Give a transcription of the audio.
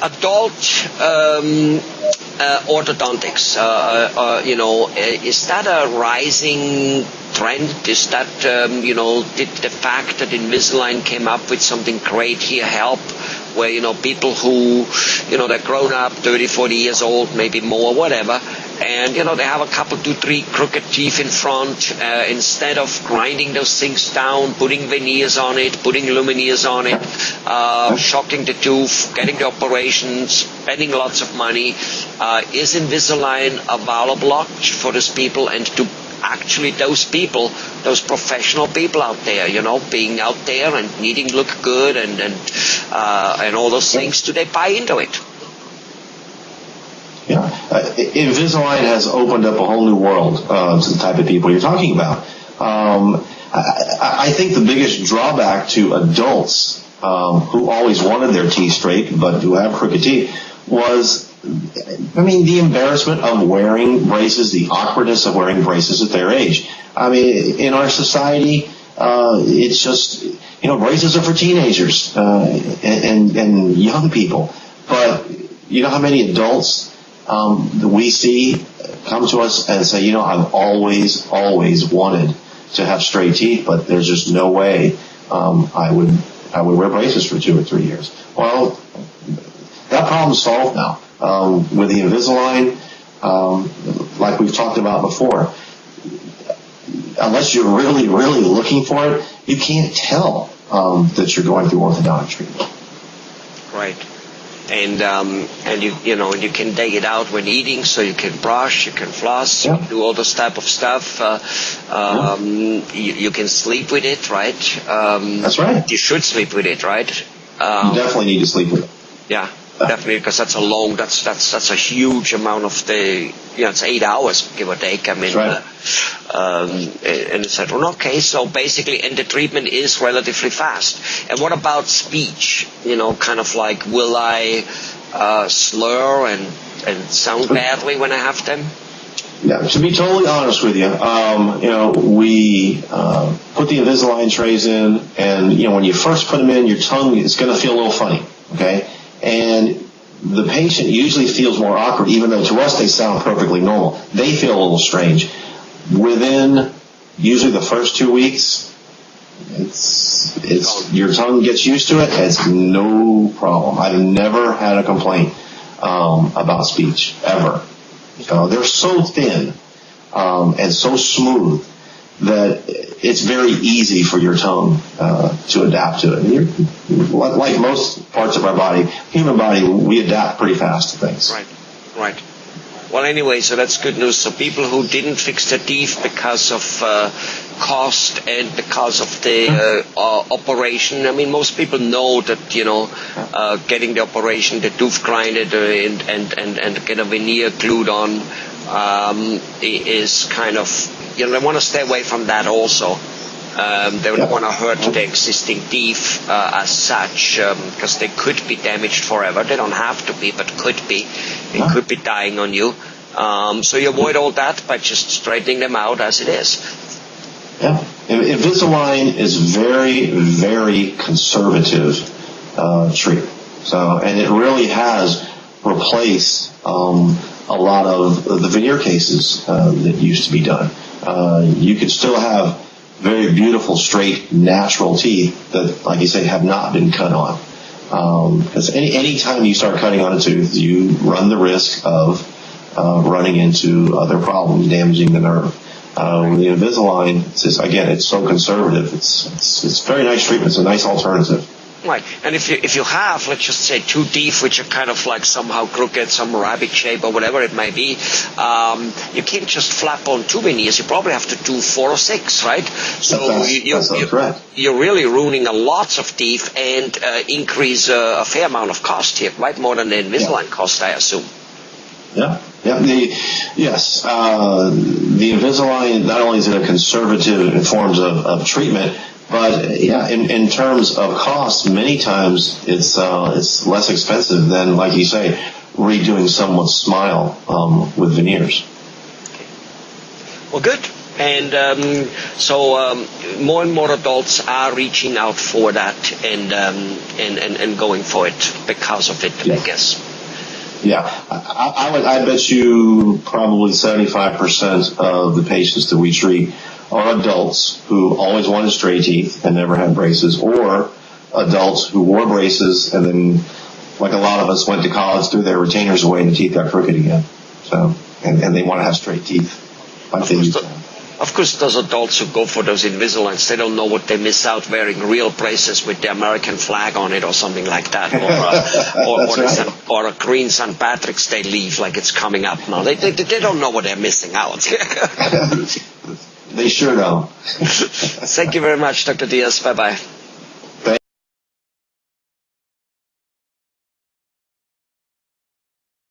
adult orthodontics, is that a rising trend? Is that, did the fact that Invisalign came up with something great here help? Where, people who, they're grown up, 30, 40 years old, maybe more, whatever, and, they have a couple, 2, 3 crooked teeth in front, instead of grinding those things down, putting veneers on it, putting lumineers on it, shocking the tooth, getting the operation, spending lots of money, is Invisalign a valuable option for those people, and to actually those people, those professional people out there, being out there and needing to look good and all those things, do they buy into it? Yeah, Invisalign has opened up a whole new world to the type of people you're talking about. I think the biggest drawback to adults who always wanted their teeth straight but who have crooked teeth was, the embarrassment of wearing braces, the awkwardness of wearing braces at their age. In our society, it's just, braces are for teenagers and young people. But you know how many adults that we see come to us and say, I've always wanted to have straight teeth, but there's just no way I would wear braces for 2 or 3 years. Well, that problem's solved now. With the Invisalign, like we've talked about before, unless you're really, really looking for it, you can't tell that you're going through orthodontic treatment. Right. And you can take it out when eating, so you can brush, you can floss, you can do all this type of stuff. You can sleep with it, right? That's right. You should sleep with it, right? You definitely need to sleep with it. Yeah. Definitely, because that's a huge amount of the, it's 8 hours, give or take. That's right. And it's like, well, okay, so basically, and the treatment is relatively fast. And what about speech? Kind of like, will I slur and sound badly when I have them? Yeah, to be totally honest with you, we put the Invisalign trays in, and, when you first put them in, your tongue is going to feel a little funny, okay? And the patient usually feels more awkward, even though to us they sound perfectly normal. They feel a little strange. Within usually the first 2 weeks, it's your tongue gets used to it. It's no problem. I've never had a complaint about speech ever. They're so thin and so smooth that it's very easy for your tongue to adapt to it. And like most parts of our body, human body, we adapt pretty fast to things. Right. Well, anyway, so that's good news. So people who didn't fix their teeth because of cost and because of the operation, most people know that, getting the operation, the tooth grinded and get a veneer glued on is kind of, they want to stay away from that also. They don't want to hurt the existing teeth as such, because they could be damaged forever. They don't have to be, but could be. It could be dying on you. So you avoid all that by just straightening them out as it is. Yeah. Invisalign is very, very conservative treatment. And it really has replaced a lot of the veneer cases that used to be done. You could still have very beautiful, straight, natural teeth that, like you say, have not been cut on. Because any time you start cutting on a tooth, you run the risk of running into other problems, damaging the nerve. With the Invisalign, it's so conservative. It's very nice treatment. It's a nice alternative. Right, and if you have, let's just say, 2 teeth which are kind of like somehow crooked, some rabbit shape or whatever it may be, you can't just flap on 2 veneers. You probably have to do 4 or 6, right? So you're really ruining a lots of teeth and increase a fair amount of cost here, right? More than the Invisalign cost, I assume. Yeah. The Invisalign, not only is it a conservative in forms of treatment, but in terms of cost, many times it's less expensive than, like you say, redoing someone's smile with veneers. Well, good. And so more and more adults are reaching out for that and going for it because of it, I guess. Yeah, I bet you probably 75% of the patients that we treat are adults who always wanted straight teeth and never had braces, or adults who wore braces and then, like a lot of us, went to college, threw their retainers away, and the teeth got crooked again. So, and they want to have straight teeth. Of course, those adults who go for those Invisaligns, they don't know what they miss out wearing real braces with the American flag on it or something like that, or a green St. Patrick's Day leaf like it's coming up now. They don't know what they're missing out. They sure don't. Thank you very much, Dr. Diez. Bye-bye.